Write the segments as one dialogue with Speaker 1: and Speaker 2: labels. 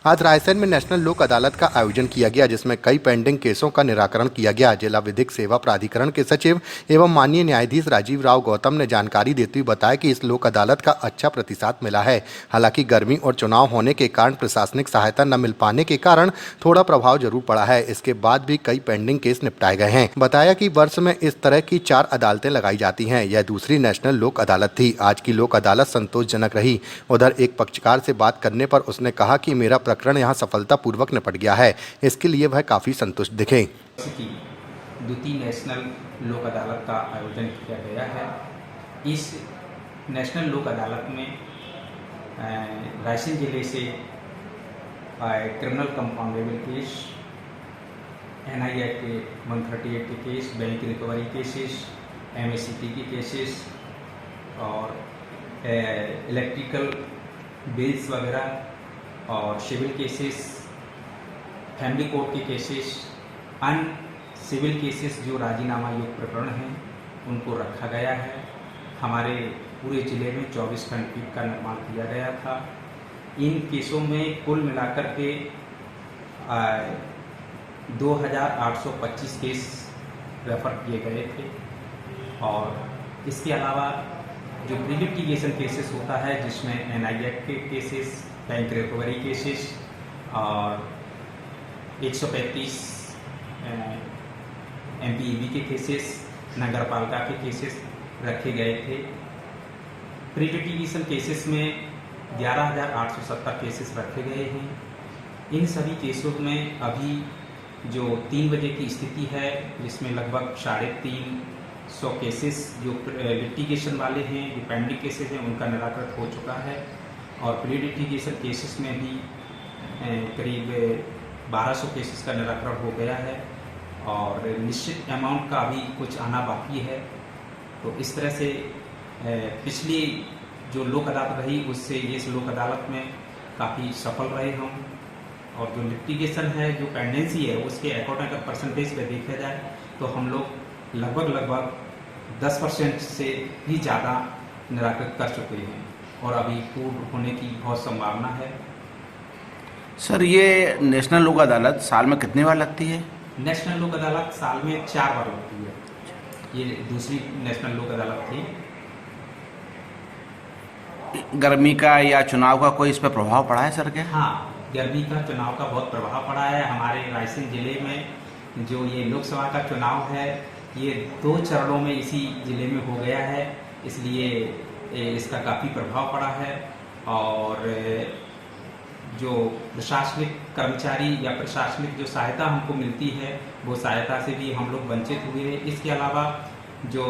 Speaker 1: आज रायसेन में नेशनल लोक अदालत का आयोजन किया गया, जिसमें कई पेंडिंग केसों का निराकरण किया गया। जिला विधिक सेवा प्राधिकरण के सचिव एवं माननीय न्यायाधीश राजीव राव गौतम ने जानकारी देते हुए बताया कि इस लोक अदालत का अच्छा प्रतिसाद मिला है। हालांकि गर्मी और चुनाव होने के कारण प्रशासनिक सहायता न मिल पाने के कारण थोड़ा प्रभाव जरूर पड़ा है। इसके बाद भी कई पेंडिंग केस निपटाए गए हैं। बताया कि वर्ष में इस तरह की 4 अदालतें लगाई जाती हैं। यह दूसरी नेशनल लोक अदालत थी। आज की लोक अदालत संतोषजनक रही। उधर एक पक्षकार से बात करने पर उसने कहा कि मेरा प्रकरण यहाँ सफलतापूर्वक निपट गया है, इसके लिए वह काफी संतुष्ट दिखे।
Speaker 2: द्वितीय नेशनल लोक अदालत का आयोजन किया गया है। इस नेशनल लोक अदालत में रायसेन जिले से criminal compoundable case, NI act के 138 के case, bank recovery cases, MACT के केसेस और इलेक्ट्रिकल बिल्स वगैरह और सिविल केसेस, फैमिली कोर्ट के केसेस, अन्य सिविल केसेस जो राजीनामा युक्त प्रकरण हैं उनको रखा गया है। हमारे पूरे ज़िले में 24 खंडपीठ का निर्माण किया गया था। इन केसों में कुल मिलाकर के 2825 केस रेफर किए गए थे और इसके अलावा जो प्री लिटिगेशन केसेस होता है जिसमें NI एक्ट के केसेस, बैंक रिकवरी केसेस और 135 MPEB के केसेस, नगर पालिका के केसेस रखे गए थे। प्री लिटिगेशन केसेस में 11,870 केसेस रखे गए हैं। इन सभी केसों में अभी जो 3 बजे की स्थिति है, जिसमें लगभग 350 केसेस जो लिटिगेशन वाले हैं, जो पेंडिंग केसेस हैं, उनका निराकरण हो चुका है और प्री लिटिगेशन केसेस में भी करीब 1200 केसेस का निराकरण हो गया है और निश्चित अमाउंट का अभी कुछ आना बाकी है। तो इस तरह से पिछली जो लोक अदालत रही उससे इस लोक अदालत में काफ़ी सफल रहे हम। और जो लिटिगेशन है, जो पेंडेंसी है, उसके अकॉर्डिंग अगर परसेंटेज पे देखा जाए तो हम लोग लगभग 10% से भी ज़्यादा निराकृत कर चुके हैं और अभी पूर्ण होने की बहुत संभावना है।
Speaker 3: सर, ये नेशनल लोक अदालत साल में कितनी बार लगती है?
Speaker 2: नेशनल लोक अदालत साल में 4 बार लगती है। ये दूसरी नेशनल लोक अदालत थी।
Speaker 3: गर्मी का या चुनाव का कोई इस पर प्रभाव पड़ा है सर क्या?
Speaker 2: हाँ, गर्मी का, चुनाव का बहुत प्रभाव पड़ा है। हमारे रायसेन जिले में जो ये लोकसभा का चुनाव है, ये 2 चरणों में इसी जिले में हो गया है, इसलिए इसका काफ़ी प्रभाव पड़ा है। और जो प्रशासनिक कर्मचारी या प्रशासनिक जो सहायता हमको मिलती है, वो सहायता से भी हम लोग वंचित हुए हैं। इसके अलावा जो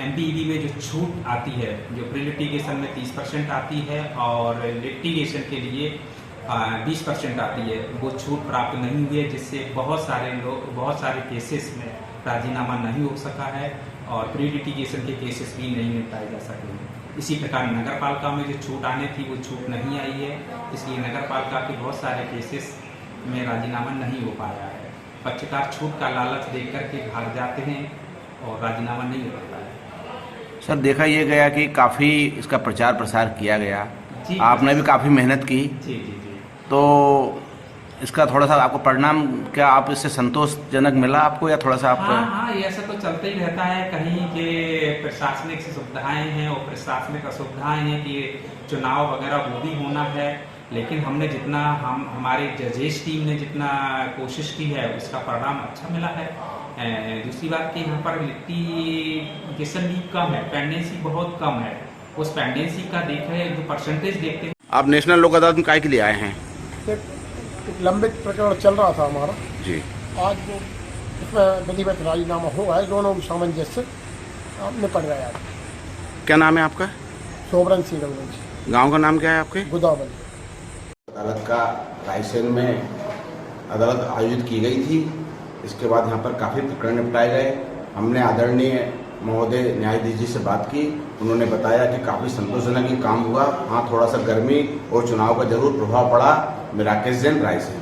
Speaker 2: MPEB में जो छूट आती है, जो प्री लिटिगेशन में 30% आती है और लिटिगेशन के लिए 20% आती है, वो छूट प्राप्त नहीं हुई है, जिससे बहुत सारे केसेस में राजीनामा नहीं हो सका है और प्री लिटिगेशन के केसेस भी नहीं निपटाए जा सके हैं। इसी प्रकार नगर पालिका में जो छूट आने थी वो छूट नहीं आई है, इसलिए नगर पालिका के बहुत सारे केसेस में राजीनामा नहीं हो पाया है। पक्षकार छूट का लालच देख करके भाग जाते हैं और राजीनामा नहीं हो पाता है।
Speaker 3: सर, देखा ये गया कि काफ़ी इसका प्रचार प्रसार किया गया, आपने भी काफ़ी मेहनत की।
Speaker 2: जी।
Speaker 3: तो इसका थोड़ा सा आपको परिणाम क्या, आप इससे संतोषजनक मिला आपको या थोड़ा सा आप?
Speaker 2: हाँ, ये ऐसा तो चलता ही रहता है। कहीं के प्रशासनिक सुविधाएं हैं और प्रशासनिक असुविधाएं हैं कि चुनाव वगैरह वो भी होना है, लेकिन हमने जितना हमारे जजेस टीम ने जितना कोशिश की है उसका परिणाम अच्छा मिला है। दूसरी बात कि यहाँ पर लिटिगेशन भी कम है, पेंडेंसी बहुत कम है। उस पेंडेंसी का देखें, जो परसेंटेज देखते हैं।
Speaker 3: आप नेशनल लोक अदालत में काहे के लिए आए हैं?
Speaker 4: एक लंबित प्रकरण चल रहा था हमारा
Speaker 3: जी।
Speaker 4: आज जो इसमें विधिवत राजीनामा हुआ है, दोनों सामंजस्य निपट गया।
Speaker 3: क्या नाम है आपका?
Speaker 4: सोबरन सिंह रघुवंशी।
Speaker 3: गांव का नाम क्या है आपके?
Speaker 4: गोदावरी।
Speaker 5: अदालत का रायसेन में अदालत आयोजित की गई थी। इसके बाद यहाँ पर काफ़ी प्रकरण निपटाए गए। हमने आदरणीय महोदय न्यायाधीश जी से बात की, उन्होंने बताया कि काफ़ी संतोषजनक ये काम हुआ। हाँ, थोड़ा सा गर्मी और चुनाव का जरूर प्रभाव पड़ा। मैं राकेश जैन, रायसेन।